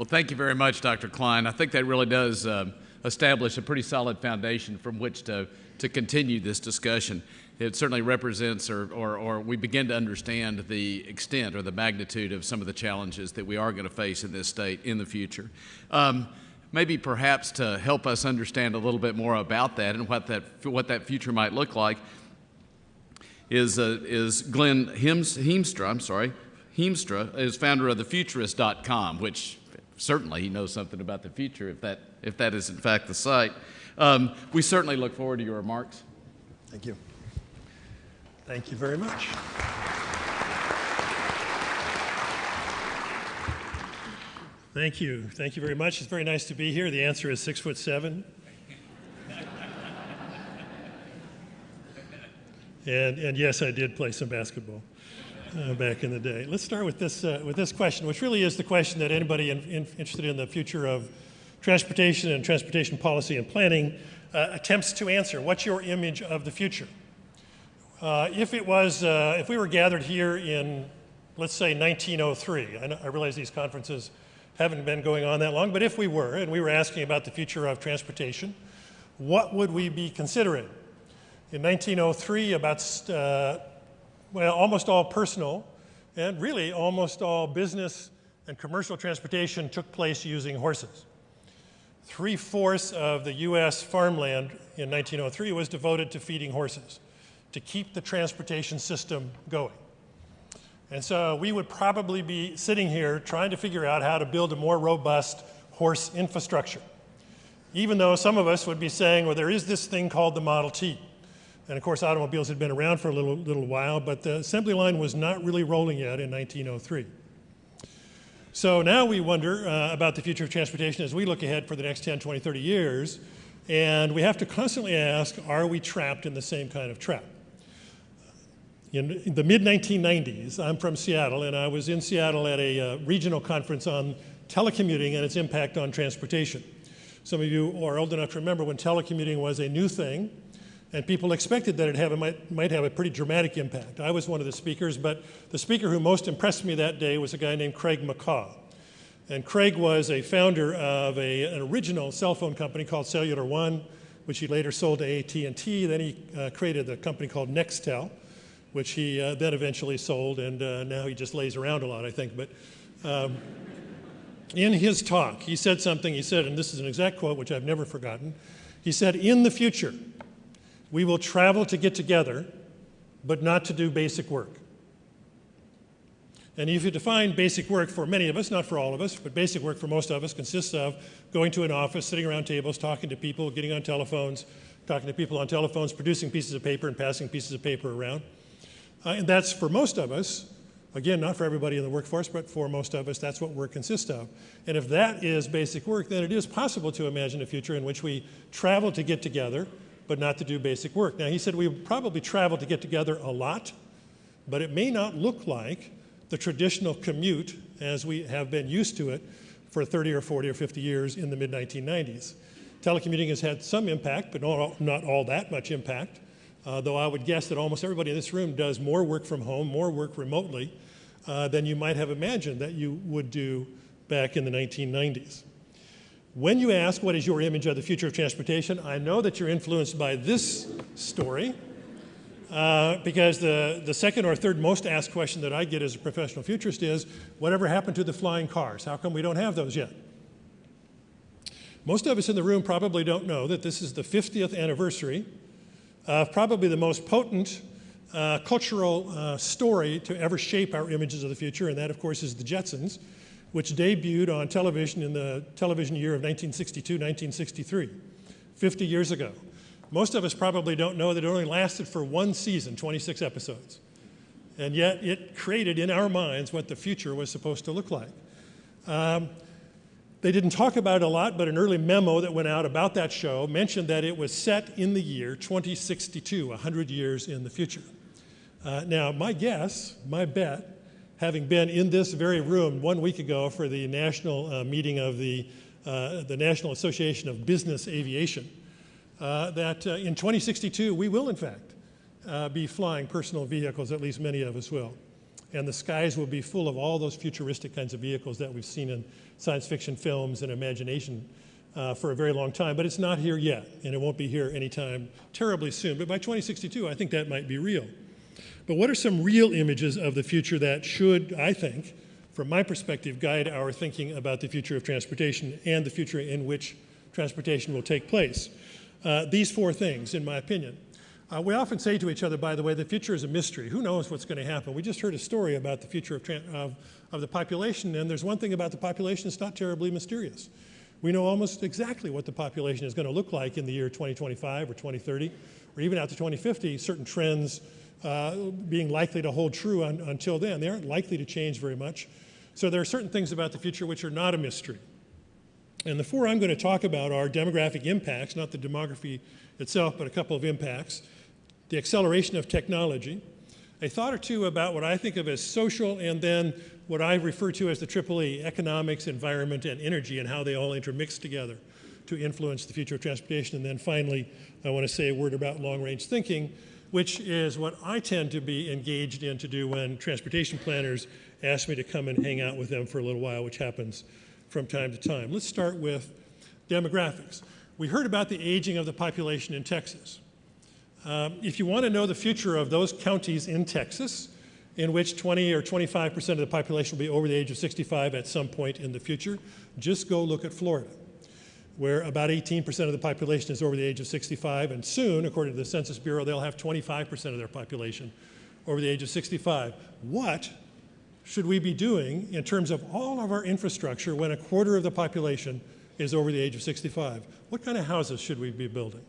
Well, thank you very much, Dr. Cline. I think that really does establish a pretty solid foundation from which to continue this discussion. It certainly represents, or we begin to understand the extent or the magnitude of some of the challenges that we are going to face in this state in the future. Maybe perhaps to help us understand a little bit more about that and what that future might look like is Glen Hiemstra. Hiemstra is founder of the txdot.gov, which certainly he knows something about the future if that is in fact the site. We certainly look forward to your remarks. Thank you. Thank you very much. Thank you. Thank you very much. It's very nice to be here. The answer is 6'7". And yes, I did play some basketball back in the day. Let's start with this question, which really is the question that anybody interested in the future of transportation and transportation policy and planning attempts to answer. What's your image of the future? If we were gathered here in, let's say, 1903, I realize these conferences haven't been going on that long, but if we were, and we were asking about the future of transportation, what would we be considering? In 1903, almost all personal and really almost all business and commercial transportation took place using horses. 3/4 of the US farmland in 1903 was devoted to feeding horses, to keep the transportation system going. And so we would probably be sitting here trying to figure out how to build a more robust horse infrastructure. Even though some of us would be saying, well, there is this thing called the Model T. And of course, automobiles had been around for a little while, but the assembly line was not really rolling yet in 1903. So now we wonder about the future of transportation as we look ahead for the next 10, 20, 30 years. And we have to constantly ask, are we trapped in the same kind of trap? In the mid-1990s, I'm from Seattle, and I was in Seattle at a regional conference on telecommuting and its impact on transportation. Some of you are old enough to remember when telecommuting was a new thing, and people expected that it might have a pretty dramatic impact. I was one of the speakers, but the speaker who most impressed me that day was a guy named Craig McCaw. And Craig was a founder of an original cell phone company called Cellular One, which he later sold to AT&T. Then he created a company called Nextel, which he then eventually sold, and now he just lays around a lot, I think. But in his talk, he said something, and this is an exact quote, which I've never forgotten. He said, in the future, we will travel to get together, but not to do basic work. And if you define basic work for many of us, not for all of us, but basic work for most of us consists of going to an office, sitting around tables, talking to people, getting on telephones, talking to people on telephones, producing pieces of paper and passing pieces of paper around. And that's for most of us, again, not for everybody in the workforce, but for most of us, that's what work consists of. And if that is basic work, then it is possible to imagine a future in which we travel to get together, but not to do basic work. Now, he said we would probably travel to get together a lot, but it may not look like the traditional commute as we have been used to it for 30 or 40 or 50 years in the mid-1990s. Telecommuting has had some impact, but not all that much impact, though I would guess that almost everybody in this room does more work from home, more work remotely, than you might have imagined that you would do back in the 1990s. When you ask what is your image of the future of transportation, I know that you're influenced by this story, because the second or third most asked question that I get as a professional futurist is, whatever happened to the flying cars? How come we don't have those yet? Most of us in the room probably don't know that this is the 50th anniversary of probably the most potent cultural story to ever shape our images of the future, and that, of course, is the Jetsons, which debuted on television in the television year of 1962, 1963, 50 years ago. Most of us probably don't know that it only lasted for one season, 26 episodes. And yet it created in our minds what the future was supposed to look like. They didn't talk about it a lot, but an early memo that went out about that show mentioned that it was set in the year 2062, 100 years in the future. Now, my bet, having been in this very room 1 week ago for the national meeting of the National Association of Business Aviation, that in 2062 we will, in fact, be flying personal vehicles, at least many of us will. and the skies will be full of all those futuristic kinds of vehicles that we've seen in science fiction films and imagination for a very long time. But it's not here yet, and it won't be here anytime terribly soon. But by 2062, I think that might be real. But what are some real images of the future that should, I think, from my perspective, guide our thinking about the future of transportation and the future in which transportation will take place? These four things, in my opinion. We often say to each other, by the way, the future is a mystery. Who knows what's going to happen? We just heard a story about the future of the population, and there's one thing about the population that's not terribly mysterious. We know almost exactly what the population is going to look like in the year 2025 or 2030, or even out to 2050, certain trends being likely to hold true until then. They aren't likely to change very much. So there are certain things about the future which are not a mystery. And the four I'm going to talk about are demographic impacts, not the demography itself, but a couple of impacts, the acceleration of technology, a thought or two about what I think of as social, and then what I refer to as the triple E, economics, environment, and energy, and how they all intermix together to influence the future of transportation. And then finally, I want to say a word about long-range thinking, which is what I tend to be engaged in to do when transportation planners ask me to come and hang out with them for a little while, which happens from time to time. Let's start with demographics. We heard about the aging of the population in Texas. If you want to know the future of those counties in Texas, in which 20 or 25% of the population will be over the age of 65 at some point in the future, just go look at Florida, where about 18% of the population is over the age of 65, and soon, according to the Census Bureau, they'll have 25% of their population over the age of 65. What should we be doing in terms of all of our infrastructure when a quarter of the population is over the age of 65? What kind of houses should we be building?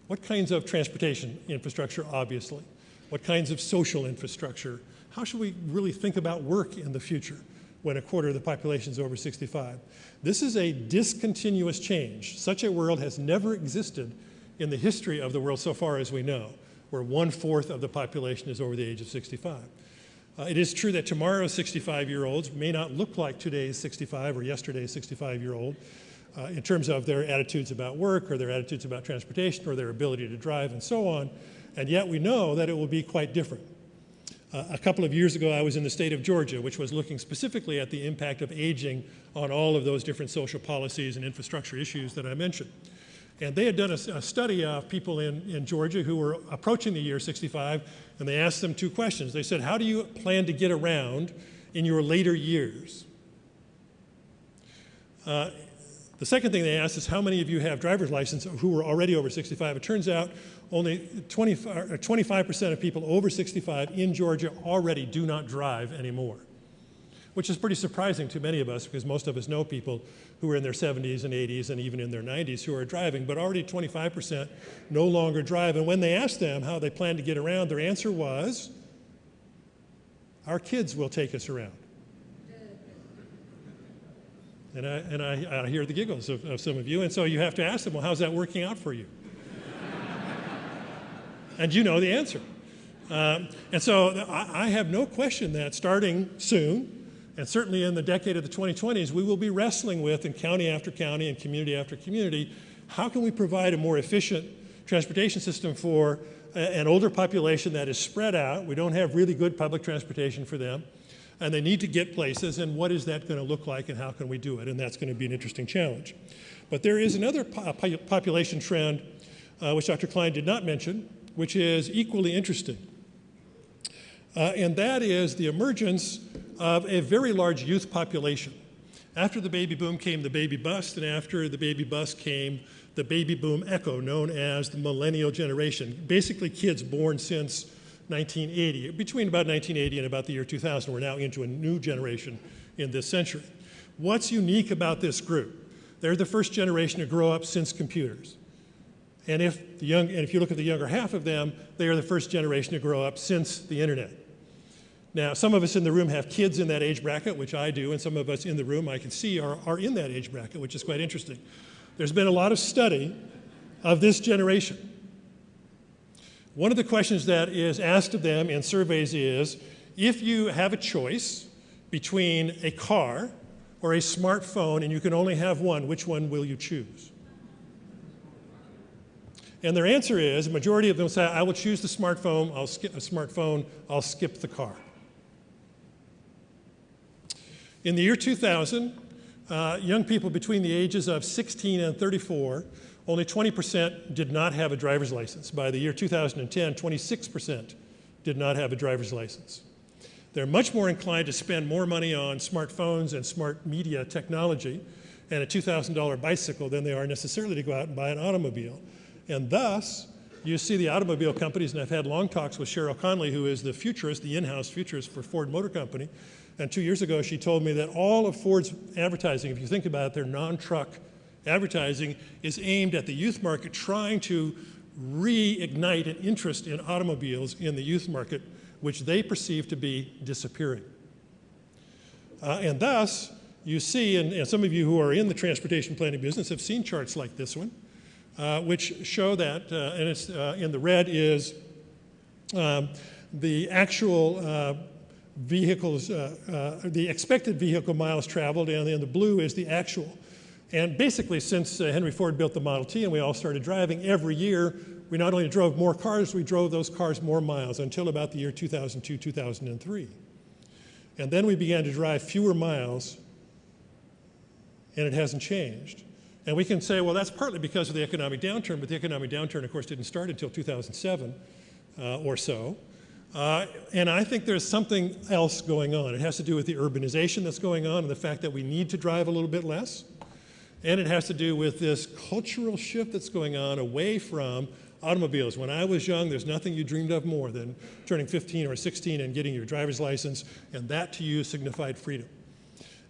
What kinds of transportation infrastructure, obviously? What kinds of social infrastructure? How should we really think about work in the future when a quarter of the population is over 65? This is a discontinuous change. Such a world has never existed in the history of the world so far as we know, where 1/4 of the population is over the age of 65. It is true that tomorrow's 65-year-olds may not look like today's 65 or yesterday's 65-year-old in terms of their attitudes about work or their attitudes about transportation or their ability to drive and so on, and yet we know that it will be quite different. A couple of years ago, I was in the state of Georgia, which was looking specifically at the impact of aging on all of those different social policies and infrastructure issues that I mentioned. And they had done a study of people in Georgia who were approaching the year 65, and they asked them two questions. They said, how do you plan to get around in your later years? The second thing they asked is, how many of you have driver's license who were already over 65? It turns out only 25% of people over 65 in Georgia already do not drive anymore, which is pretty surprising to many of us because most of us know people who are in their 70s and 80s and even in their 90s who are driving, but already 25% no longer drive. And when they asked them how they plan to get around, their answer was, our kids will take us around. And I hear the giggles of some of you, and so you have to ask them, well, how's that working out for you? And you know the answer. And so I have no question that starting soon, and certainly in the decade of the 2020s, we will be wrestling with, in county after county and community after community, how can we provide a more efficient transportation system for an older population that is spread out? We don't have really good public transportation for them, and they need to get places, and what is that going to look like, and how can we do it? And that's going to be an interesting challenge. But there is another population trend, which Dr. Cline did not mention, which is equally interesting. And that is the emergence of a very large youth population. After the baby boom came the baby bust, and after the baby bust came the baby boom echo, known as the millennial generation. Basically kids born since 1980. Between about 1980 and about the year 2000, we're now into a new generation in this century. What's unique about this group? They're the first generation to grow up since computers. And if you look at the younger half of them, they are the first generation to grow up since the internet. Now, some of us in the room have kids in that age bracket, which I do, and some of us in the room I can see are in that age bracket, which is quite interesting. There's been a lot of study of this generation. One of the questions that is asked of them in surveys is, if you have a choice between a car or a smartphone and you can only have one, which one will you choose? And their answer is, a majority of them say, I will choose the smartphone, I'll skip the car. In the year 2000, young people between the ages of 16 and 34, only 20% did not have a driver's license. By the year 2010, 26% did not have a driver's license. They're much more inclined to spend more money on smartphones and smart media technology and a $2,000 bicycle than they are necessarily to go out and buy an automobile. And thus, you see the automobile companies, and I've had long talks with Cheryl Conley, who is the futurist, the in-house futurist for Ford Motor Company. And 2 years ago, she told me that all of Ford's advertising, if you think about it, their non-truck advertising is aimed at the youth market, trying to reignite an interest in automobiles in the youth market, which they perceive to be disappearing. And thus, you see, and some of you who are in the transportation planning business have seen charts like this one, which show that, and it's in the red is the actual vehicles, the expected vehicle miles traveled, and in the blue is the actual. And basically, since Henry Ford built the Model T and we all started driving, every year we not only drove more cars, we drove those cars more miles until about the year 2002, 2003. And then we began to drive fewer miles, and it hasn't changed. And we can say, well, that's partly because of the economic downturn, but the economic downturn, of course, didn't start until 2007 or so. And I think there's something else going on. It has to do with the urbanization that's going on and the fact that we need to drive a little bit less. And it has to do with this cultural shift that's going on away from automobiles. When I was young, there's nothing you dreamed of more than turning 15 or 16 and getting your driver's license, and that to you signified freedom.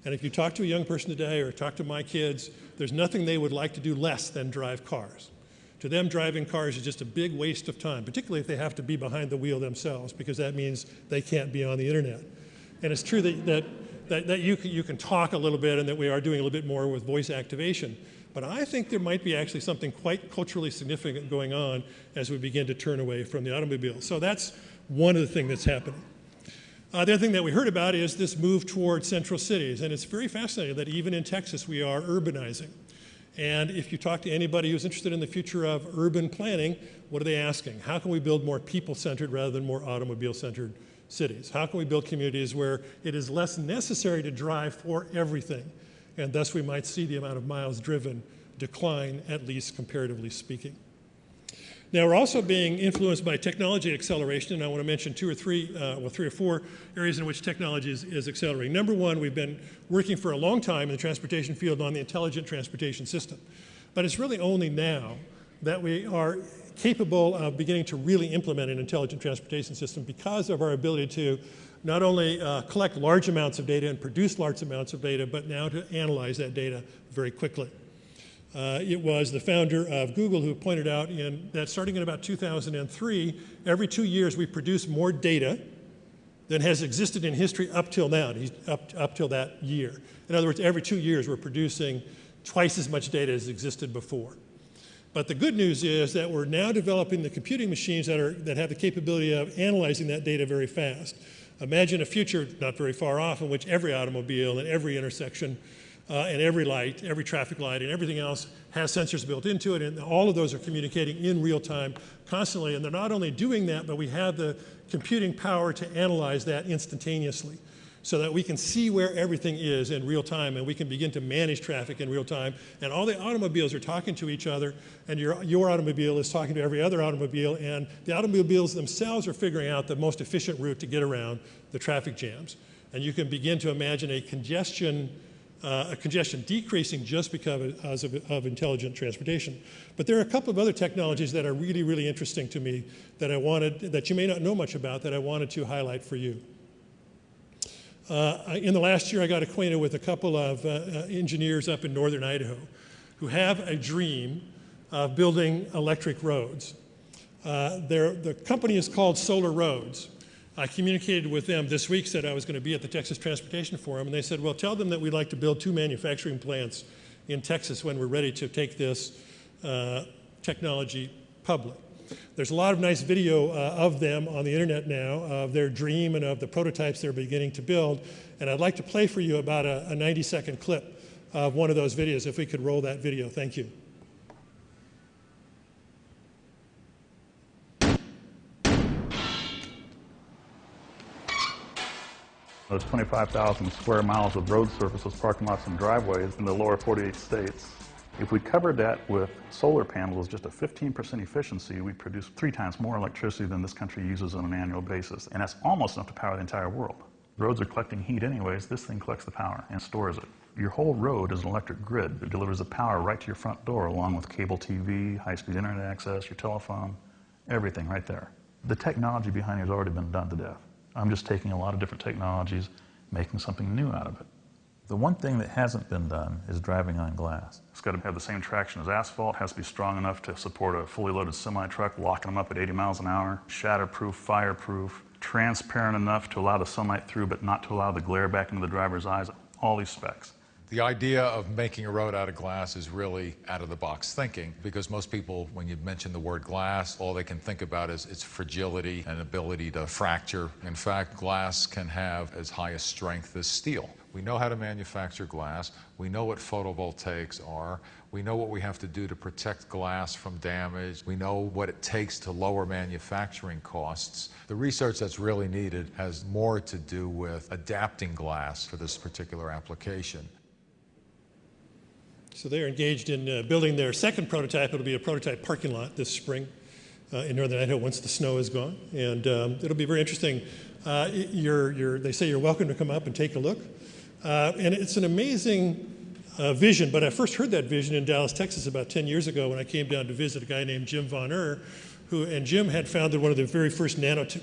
And if you talk to a young person today or talk to my kids, there's nothing they would like to do less than drive cars. To them, driving cars is just a big waste of time, particularly if they have to be behind the wheel themselves, because that means they can't be on the internet. And it's true that you can talk a little bit and that we are doing a little bit more with voice activation. But I think there might be actually something quite culturally significant going on as we begin to turn away from the automobile. So that's one of the things that's happening. The other thing that we heard about is this move toward central cities. And it's very fascinating that even in Texas we are urbanizing. And if you talk to anybody who's interested in the future of urban planning, what are they asking? How can we build more people-centered rather than more automobile-centered cities? How can we build communities where it is less necessary to drive for everything? And thus we might see the amount of miles driven decline, at least comparatively speaking. Now, we're also being influenced by technology acceleration, and I want to mention three or four areas in which technology is accelerating. Number one, we've been working for a long time in the transportation field on the intelligent transportation system. But it's really only now that we are capable of beginning to really implement an intelligent transportation system because of our ability to not only collect large amounts of data and produce large amounts of data, but now to analyze that data very quickly. It was the founder of Google who pointed out that starting in about 2003, every 2 years we produce more data than has existed in history up till now, up till that year. In other words, every 2 years we're producing twice as much data as existed before. But the good news is that we're now developing the computing machines that have the capability of analyzing that data very fast. Imagine a future not very far off in which every automobile and every intersection and every light, every traffic light, and everything else has sensors built into it, and all of those are communicating in real time constantly. And they're not only doing that, but we have the computing power to analyze that instantaneously so that we can see where everything is in real time, and we can begin to manage traffic in real time. And all the automobiles are talking to each other, and your automobile is talking to every other automobile, and the automobiles themselves are figuring out the most efficient route to get around the traffic jams. And you can begin to imagine a congestion decreasing just because of intelligent transportation. But there are a couple of other technologies that are really, really interesting to me that you may not know much about that I wanted to highlight for you. In the last year, I got acquainted with a couple of engineers up in northern Idaho who have a dream of building electric roads. The company is called Solar Roads. I communicated with them this week, said I was going to be at the Texas Transportation Forum, and they said, well, tell them that we'd like to build 2 manufacturing plants in Texas when we're ready to take this technology public. There's a lot of nice video of them on the internet now, of their dream and of the prototypes they're beginning to build, and I'd like to play for you about a 90-second clip of one of those videos, if we could roll that video. Thank you. There's 25,000 square miles of road surfaces, parking lots, and driveways in the lower 48 states. If we covered that with solar panels, just a 15% efficiency, we'd produce 3 times more electricity than this country uses on an annual basis. And that's almost enough to power the entire world. Roads are collecting heat anyways. This thing collects the power and stores it. Your whole road is an electric grid that delivers the power right to your front door, along with cable TV, high-speed internet access, your telephone, everything right there. The technology behind it has already been done to death. I'm just taking a lot of different technologies, making something new out of it. The one thing that hasn't been done is driving on glass. It's got to have the same traction as asphalt, has to be strong enough to support a fully loaded semi-truck, locking them up at 80 miles an hour, shatterproof, fireproof, transparent enough to allow the sunlight through but not to allow the glare back into the driver's eyes, all these specs. The idea of making a road out of glass is really out-of-the-box thinking, because most people, when you mention the word glass, all they can think about is its fragility and ability to fracture. In fact, glass can have as high a strength as steel. We know how to manufacture glass. We know what photovoltaics are. We know what we have to do to protect glass from damage. We know what it takes to lower manufacturing costs. The research that's really needed has more to do with adapting glass for this particular application. So they're engaged in building their second prototype. It'll be a prototype parking lot this spring in northern Idaho once the snow is gone. And it'll be very interesting. They say you're welcome to come up and take a look. And it's an amazing vision, but I first heard that vision in Dallas, Texas about 10 years ago when I came down to visit a guy named Jim Von and Jim had founded one of the very first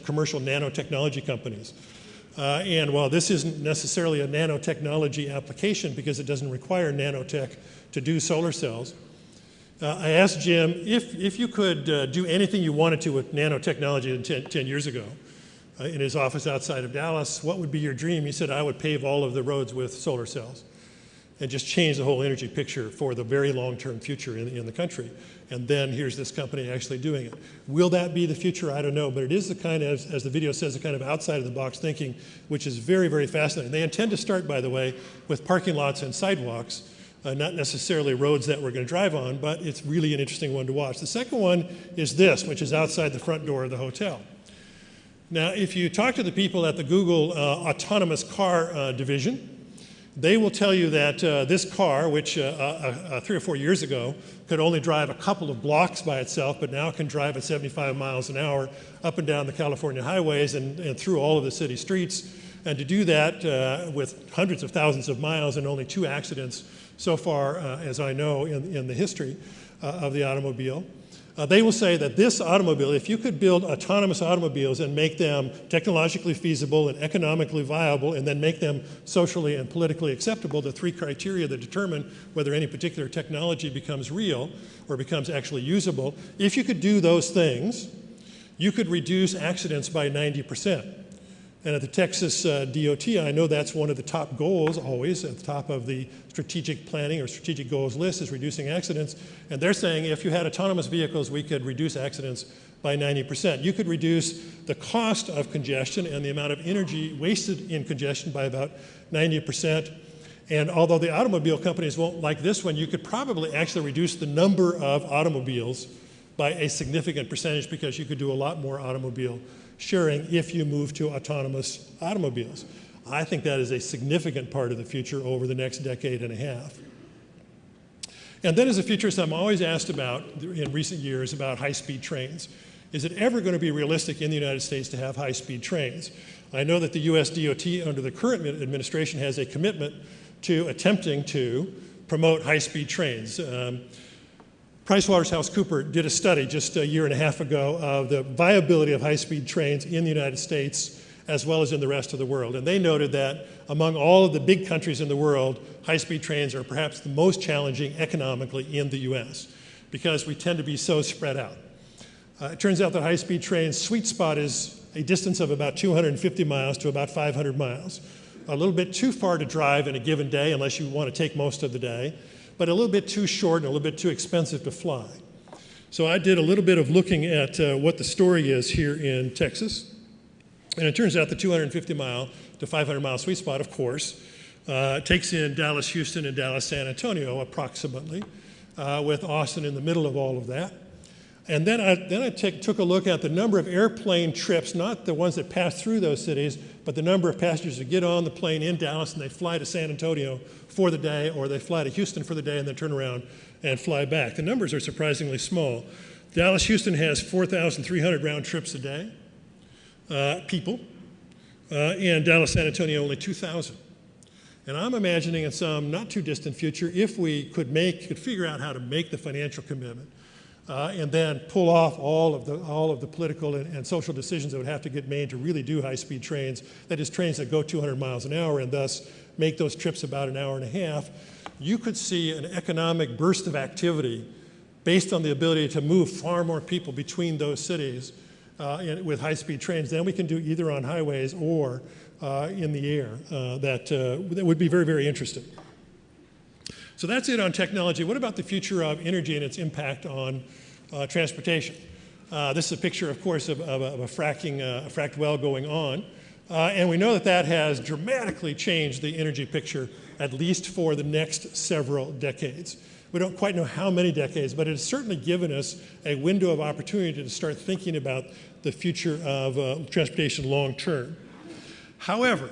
commercial nanotechnology companies. And while this isn't necessarily a nanotechnology application because it doesn't require nanotech to do solar cells, I asked Jim if you could do anything you wanted to with nanotechnology 10 years ago in his office outside of Dallas, what would be your dream? He said, I would pave all of the roads with solar cells and just change the whole energy picture for the very long-term future in the country. And then here's this company actually doing it. Will that be the future? I don't know, but it is the kind of, as the video says, the kind of outside-of-the-box thinking, which is very, very fascinating. They intend to start, by the way, with parking lots and sidewalks, not necessarily roads that we're going to drive on, but it's really an interesting one to watch. The second one is this, which is outside the front door of the hotel. Now, if you talk to the people at the Google autonomous car division, they will tell you that this car, which 3 or 4 years ago could only drive a couple of blocks by itself, but now can drive at 75 miles an hour up and down the California highways and through all of the city streets. And to do that with hundreds of thousands of miles and only 2 accidents so far, as I know, in the history of the automobile. They will say that this automobile, if you could build autonomous automobiles and make them technologically feasible and economically viable and then make them socially and politically acceptable, the 3 criteria that determine whether any particular technology becomes real or becomes actually usable, if you could do those things, you could reduce accidents by 90%. And at the Texas DOT, I know that's one of the top goals always at the top of the strategic planning or strategic goals list is reducing accidents. And they're saying if you had autonomous vehicles, we could reduce accidents by 90%. You could reduce the cost of congestion and the amount of energy wasted in congestion by about 90%. And although the automobile companies won't like this one, you could probably actually reduce the number of automobiles by a significant percentage because you could do a lot more automobile sharing if you move to autonomous automobiles. I think that is a significant part of the future over the next decade and a half. And then as a futurist, I'm always asked about, in recent years, about high-speed trains. Is it ever going to be realistic in the United States to have high-speed trains? I know that the US DOT, under the current administration, has a commitment to attempting to promote high-speed trains. PricewaterhouseCoopers did a study just a year and a half ago of the viability of high-speed trains in the United States as well as in the rest of the world. And they noted that among all of the big countries in the world, high-speed trains are perhaps the most challenging economically in the US because we tend to be so spread out. It turns out that high-speed trains' sweet spot is a distance of about 250 miles to about 500 miles. A little bit too far to drive in a given day unless you want to take most of the day, but a little bit too short and a little bit too expensive to fly. So I did a little bit of looking at what the story is here in Texas. And it turns out the 250 mile to 500 mile sweet spot, of course, takes in Dallas, Houston, and Dallas, San Antonio approximately, with Austin in the middle of all of that. And then I took a look at the number of airplane trips, not the ones that pass through those cities, but the number of passengers who get on the plane in Dallas and they fly to San Antonio for the day, or they fly to Houston for the day and then turn around and fly back. The numbers are surprisingly small. Dallas-Houston has 4,300 round trips a day, people, and Dallas-San Antonio only 2,000. And I'm imagining in some not too distant future, if we could figure out how to make the financial commitment, and then pull off all of the political and social decisions that would have to get made to really do high-speed trains, that is, trains that go 200 miles an hour and thus make those trips about an hour and a half, you could see an economic burst of activity based on the ability to move far more people between those cities with high-speed trains than we can do either on highways or in the air. That would be very, very interesting. So that's it on technology. What about the future of energy and its impact on transportation? This is a picture, of course, of a fracked well going on. And we know that has dramatically changed the energy picture, at least for the next several decades. We don't quite know how many decades, but it has certainly given us a window of opportunity to start thinking about the future of transportation long term. However,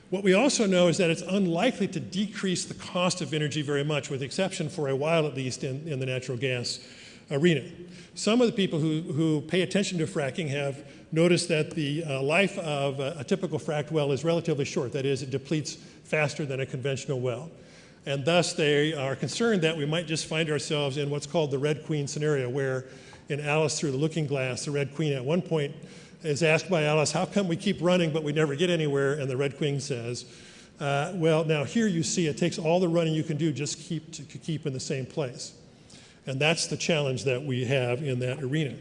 what we also know is that it's unlikely to decrease the cost of energy very much, with the exception, for a while at least, in the natural gas arena. Some of the people who pay attention to fracking have noticed that the life of a typical fracked well is relatively short. That is, it depletes faster than a conventional well. And thus, they are concerned that we might just find ourselves in what's called the Red Queen scenario, where in Alice Through the Looking Glass, the Red Queen at one point is asked by Alice, how come we keep running but we never get anywhere? And the Red Queen says, well, now here you see it takes all the running you can do just to keep in the same place. And that's the challenge that we have in that arena.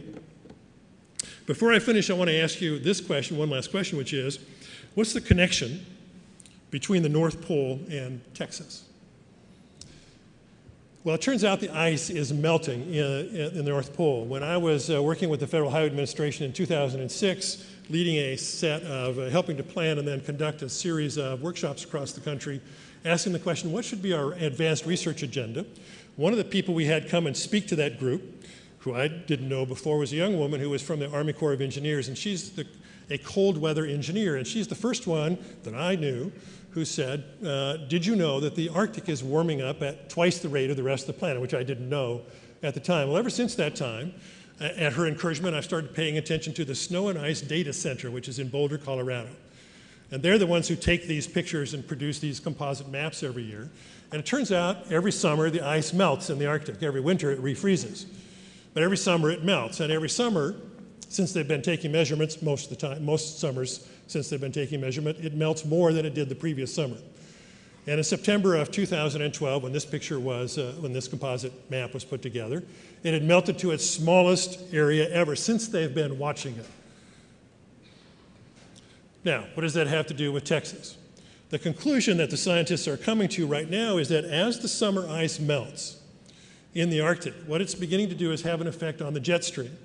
Before I finish, I want to ask you this question, one last question, which is, what's the connection between the North Pole and Texas? Well, it turns out the ice is melting in the North Pole. When I was working with the Federal Highway Administration in 2006, leading a set of helping to plan and then conduct a series of workshops across the country, asking the question, what should be our advanced research agenda? One of the people we had come and speak to that group, who I didn't know before, was a young woman who was from the Army Corps of Engineers, and she's a cold weather engineer, and she's the first one that I knew who said, did you know that the Arctic is warming up at twice the rate of the rest of the planet, which I didn't know at the time. Well, ever since that time, at her encouragement, I started paying attention to the Snow and Ice Data Center, which is in Boulder, Colorado. And they're the ones who take these pictures and produce these composite maps every year. And it turns out every summer the ice melts in the Arctic. Every winter it refreezes. But every summer it melts. And every summer, since they've been taking measurements most of the time, most summers since they've been taking measurement, it melts more than it did the previous summer. And in September of 2012, when this picture was, when this composite map was put together, it had melted to its smallest area ever since they've been watching it. Now, what does that have to do with Texas? The conclusion that the scientists are coming to right now is that as the summer ice melts in the Arctic, what it's beginning to do is have an effect on the jet stream.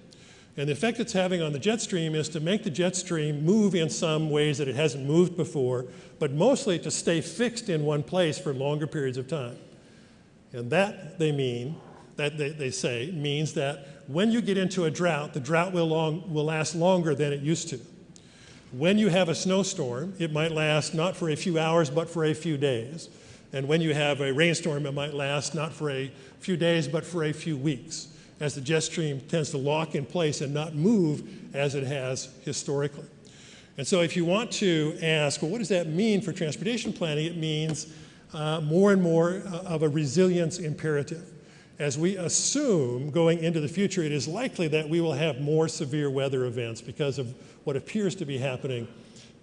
And the effect it's having on the jet stream is to make the jet stream move in some ways that it hasn't moved before, but mostly to stay fixed in one place for longer periods of time. And that, they say, means that when you get into a drought, the drought will last longer than it used to. When you have a snowstorm, it might last not for a few hours, but for a few days. And when you have a rainstorm, it might last not for a few days, but for a few weeks, as the jet stream tends to lock in place and not move as it has historically. And so if you want to ask, well, what does that mean for transportation planning? It means more and more of a resilience imperative. As we assume going into the future, it is likely that we will have more severe weather events because of what appears to be happening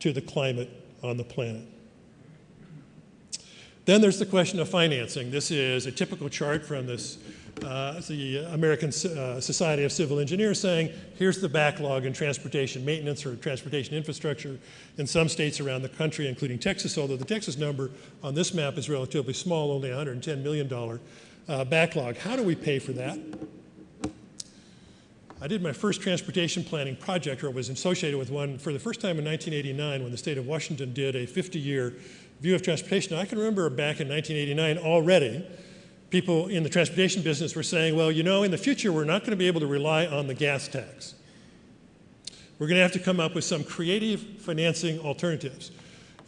to the climate on the planet. Then there's the question of financing. This is a typical chart from the American Society of Civil Engineers saying, here's the backlog in transportation maintenance or transportation infrastructure in some states around the country, including Texas, although the Texas number on this map is relatively small, only $110 million backlog. How do we pay for that? I did my first transportation planning project, or was associated with one, for the first time in 1989 when the state of Washington did a 50-year view of transportation. Now, I can remember back in 1989 already people in the transportation business were saying, well, you know, in the future, we're not going to be able to rely on the gas tax. We're going to have to come up with some creative financing alternatives.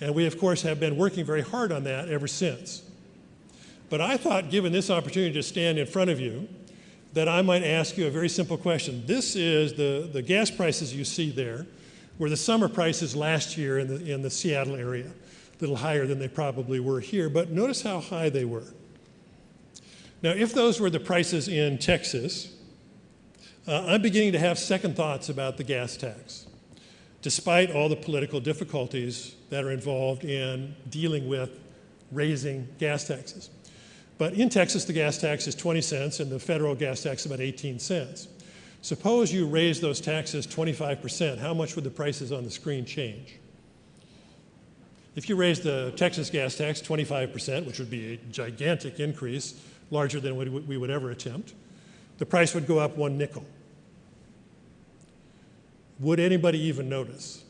And we, of course, have been working very hard on that ever since. But I thought, given this opportunity to stand in front of you, that I might ask you a very simple question. This is the gas prices you see there, were the summer prices last year in the Seattle area. A little higher than they probably were here, but notice how high they were. Now, if those were the prices in Texas, I'm beginning to have second thoughts about the gas tax, despite all the political difficulties that are involved in dealing with raising gas taxes. But in Texas, the gas tax is 20 cents, and the federal gas tax is about 18 cents. Suppose you raise those taxes 25%, how much would the prices on the screen change? If you raise the Texas gas tax 25%, which would be a gigantic increase, larger than we would ever attempt, the price would go up 1 nickel. Would anybody even notice?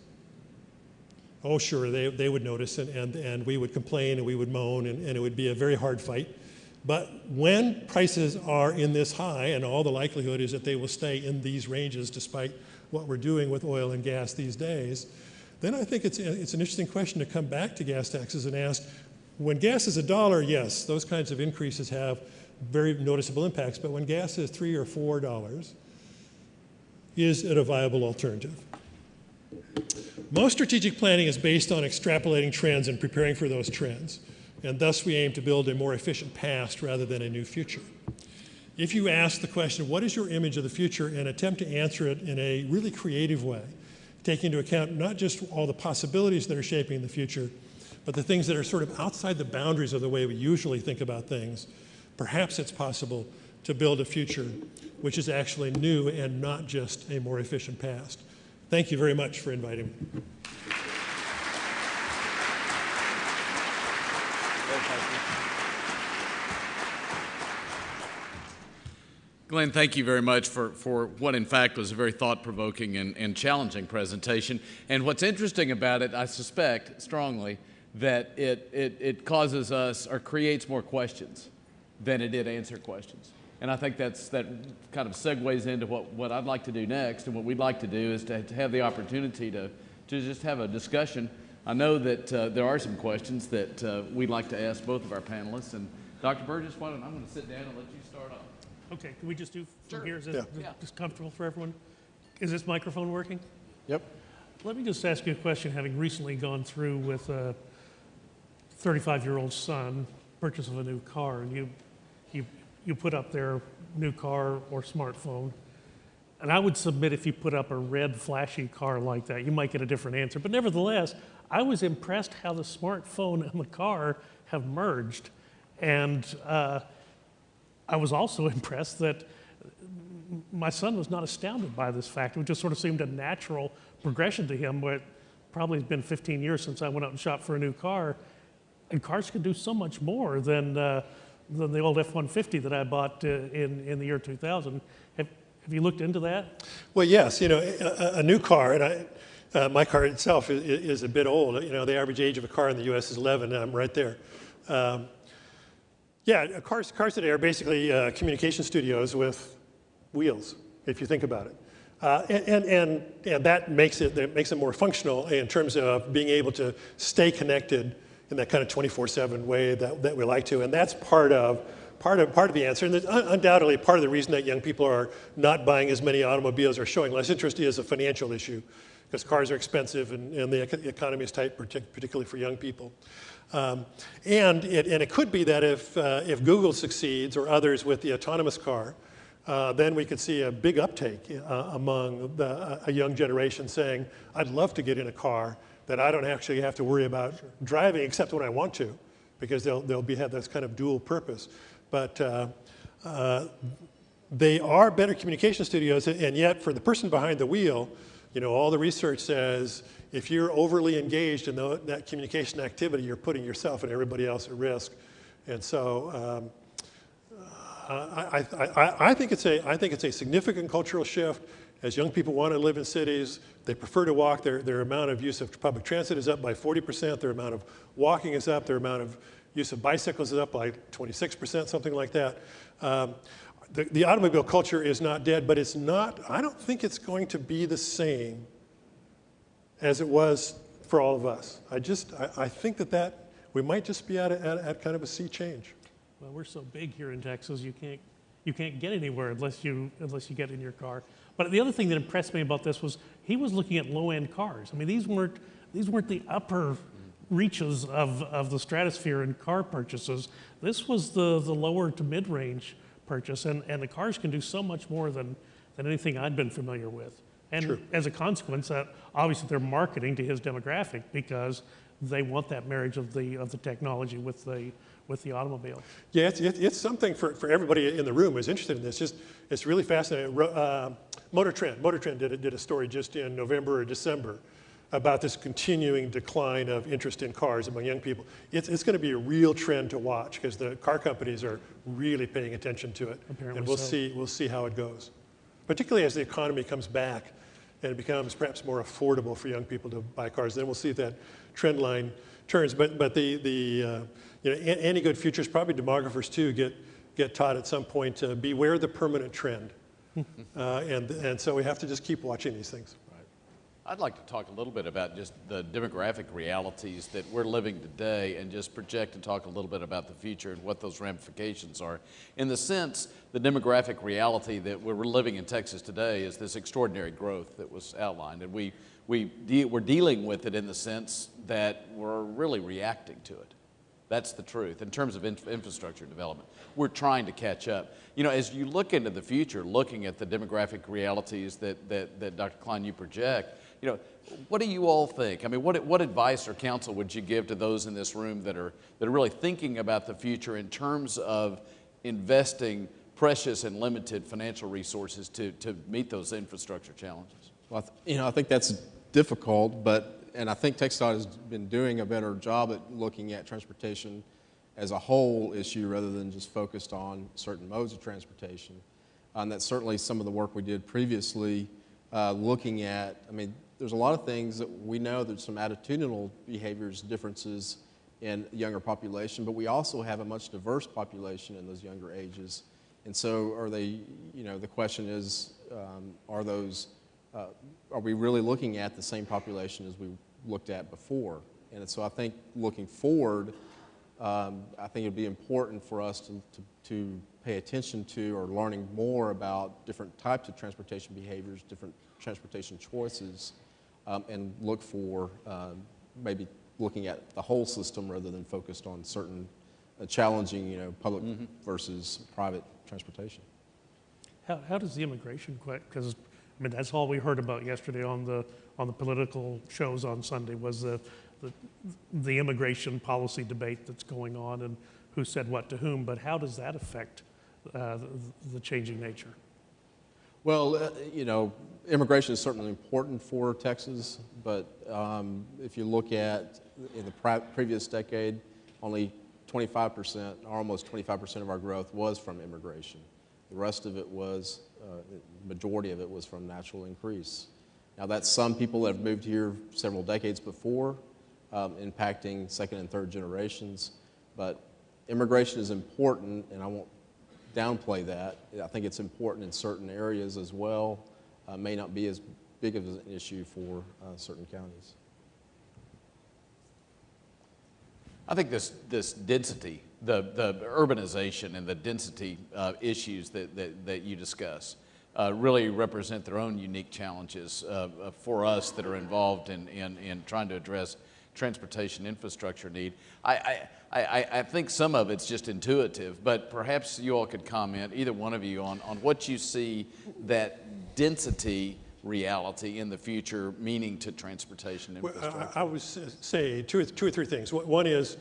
Oh, sure, they would notice, and we would complain, and we would moan, and it would be a very hard fight. But when prices are in this high, and all the likelihood is that they will stay in these ranges despite what we're doing with oil and gas these days, then I think it's an interesting question to come back to gas taxes and ask, when gas is $1, yes, those kinds of increases have very noticeable impacts, but when gas is $3 or $4, is it a viable alternative? Most strategic planning is based on extrapolating trends and preparing for those trends, and thus we aim to build a more efficient past rather than a new future. If you ask the question, what is your image of the future, and attempt to answer it in a really creative way, taking into account not just all the possibilities that are shaping the future, but the things that are sort of outside the boundaries of the way we usually think about things, perhaps it's possible to build a future which is actually new and not just a more efficient past. Thank you very much for inviting me. Glenn, thank you very much for what in fact was a very thought-provoking and challenging presentation. And what's interesting about it, I suspect strongly, that it causes us or creates more questions than it did answer questions. And I think that kind of segues into what I'd like to do next, and what we'd like to do is to have the opportunity to just have a discussion. I know that there are some questions that we'd like to ask both of our panelists. And Dr. Burgess, I'm going to sit down and let you start off. Okay, can we just do from here? Is Yeah. this comfortable for everyone? Is this microphone working? Yep. Let me just ask you a question, having recently gone through with a 35-year-old son, purchase of a new car, and you put up their new car or smartphone. And I would submit if you put up a red flashy car like that, you might get a different answer. But nevertheless, I was impressed how the smartphone and the car have merged. And I was also impressed that my son was not astounded by this fact. It just sort of seemed a natural progression to him, but probably it's been 15 years since I went out and shopped for a new car. And cars can do so much more than the old F-150 that I bought in the year 2000. Have you looked into that? Well, yes. You know, a new car, and my car itself is a bit old. You know, the average age of a car in the U.S. is 11, and I'm right there. Yeah, cars today are basically communication studios with wheels, if you think about it. And that makes it more functional in terms of being able to stay connected in that kind of 24/7 way that we like to. And that's part of the answer. And undoubtedly part of the reason that young people are not buying as many automobiles or showing less interest is a financial issue, because cars are expensive and the economy is tight, particularly for young people. And it could be that if Google succeeds or others with the autonomous car, then we could see a big uptake among a young generation saying, I'd love to get in a car that I don't actually have to worry about driving except when I want to, because they'll have this kind of dual purpose. But they are better communication studios, and yet for the person behind the wheel, you know, all the research says if you're overly engaged in that communication activity, you're putting yourself and everybody else at risk. And so I think it's a significant cultural shift. As young people want to live in cities, they prefer to walk. Their amount of use of public transit is up by 40%. Their amount of walking is up. Their amount of Use of bicycles is up by 26%, something like that. The automobile culture is not dead, but it's not, I don't think it's going to be the same as it was for all of us. I think that we might just be at kind of a sea change. Well, we're so big here in Texas, you can't get anywhere unless you get in your car. But the other thing that impressed me about this was he was looking at low-end cars. I mean, these weren't the upper reaches of the stratosphere in car purchases. This was the lower to mid-range purchase, and the cars can do so much more than anything I'd been familiar with. And True. As a consequence, obviously they're marketing to his demographic because they want that marriage of the technology with the automobile. Yeah, it's something for everybody in the room who's interested in this. It's really fascinating. Motor Trend did a story just in November or December about this continuing decline of interest in cars among young people. It's going to be a real trend to watch because the car companies are really paying attention to it. Apparently and we'll so. see how it goes, particularly as the economy comes back and it becomes perhaps more affordable for young people to buy cars. Then we'll see if that trend line turns. But any good futures, probably demographers too, get taught at some point to beware the permanent trend. And so we have to just keep watching these things. I'd like to talk a little bit about just the demographic realities that we're living today and just project and talk a little bit about the future and what those ramifications are. In the sense, the demographic reality that we're living in Texas today is this extraordinary growth that was outlined. And we're dealing with it in the sense that we're really reacting to it. That's the truth. In terms of infrastructure development, we're trying to catch up. You know, as you look into the future, looking at the demographic realities that Dr. Cline, you project, you know, what do you all think? I mean, what advice or counsel would you give to those in this room that are really thinking about the future in terms of investing precious and limited financial resources to meet those infrastructure challenges? Well, I think that's difficult, and I think TxDOT has been doing a better job at looking at transportation as a whole issue rather than just focused on certain modes of transportation. And that's certainly some of the work we did previously, looking at, I mean, there's a lot of things that we know there's some attitudinal behaviors differences in younger population, but we also have a much diverse population in those younger ages. And so are they, the question is, are we really looking at the same population as we looked at before? And so I think looking forward, I think it'd be important for us to pay attention to or learning more about different types of transportation behaviors, different transportation choices, and look for maybe looking at the whole system rather than focused on certain challenging, public versus private transportation. How does the immigration because I mean that's all we heard about yesterday on the political shows on Sunday was the immigration policy debate that's going on and who said what to whom, but how does that affect the changing nature? Well, immigration is certainly important for Texas, but if you look at in the previous decade, only 25%, or almost 25% of our growth was from immigration. The rest of it was, majority of it was from natural increase. Now that's some people that have moved here several decades before, impacting second and third generations, but immigration is important, and I won't downplay that. I think it's important in certain areas as well. May not be as big of an issue for certain counties. I think this density, the urbanization and the density issues that you discuss really represent their own unique challenges for us that are involved in trying to address transportation infrastructure need. I think some of it's just intuitive, but perhaps you all could comment, either one of you, on what you see that density reality in the future meaning to transportation infrastructure. Well, I would say two or three things. One is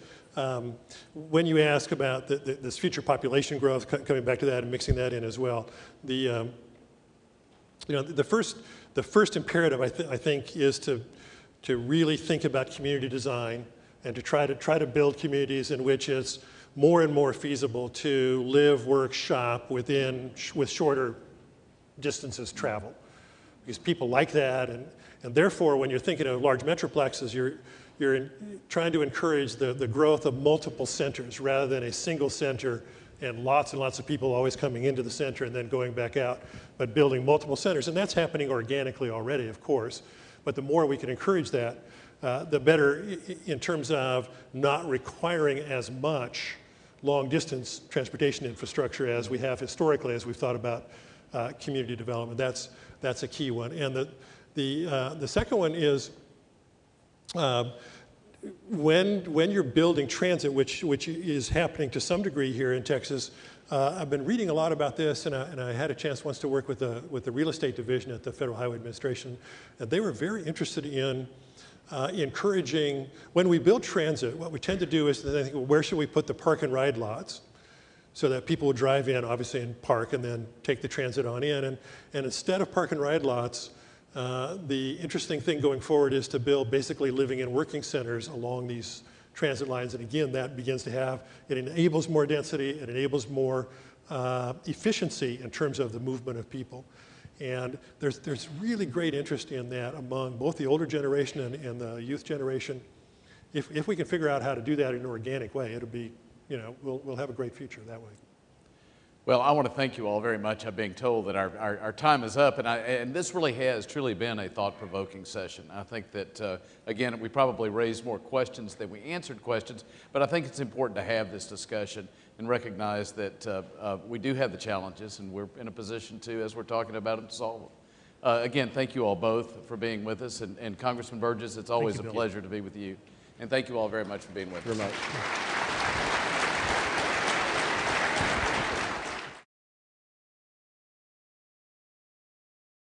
when you ask about this future population growth, coming back to that and mixing that in as well, the first imperative I think is to really think about community design and to try to build communities in which it's more and more feasible to live, work, shop with shorter distances traveled. Because people like that, and therefore when you're thinking of large metroplexes, trying to encourage the growth of multiple centers rather than a single center and lots of people always coming into the center and then going back out, but building multiple centers. And that's happening organically already, of course. But the more we can encourage that, the better in terms of not requiring as much long-distance transportation infrastructure as we have historically, as we've thought about community development. That's a key one. And the second one is when you're building transit, which is happening to some degree here in Texas. I've been reading a lot about this, and I had a chance once to work with the real estate division at the Federal Highway Administration, and they were very interested in encouraging, when we build transit, what we tend to do is they think, well, where should we put the park and ride lots so that people will drive in, obviously, and park and then take the transit on in. And instead of park and ride lots, the interesting thing going forward is to build basically living and working centers along these transit lines. And again, that begins to have, it enables more density, it enables more efficiency in terms of the movement of people. And there's really great interest in that among both the older generation and the youth generation. If we can figure out how to do that in an organic way, it'll be, we'll have a great future that way. Well, I want to thank you all very much. I'm being told that our time is up, and this really has truly been a thought-provoking session. I think that, again, we probably raised more questions than we answered questions, but I think it's important to have this discussion and recognize that we do have the challenges, and we're in a position to, as we're talking about them, to solve them. Again, thank you all both for being with us, and Congressman Burgess, it's always a pleasure to be with you. And thank you all very much for being with us. Very much.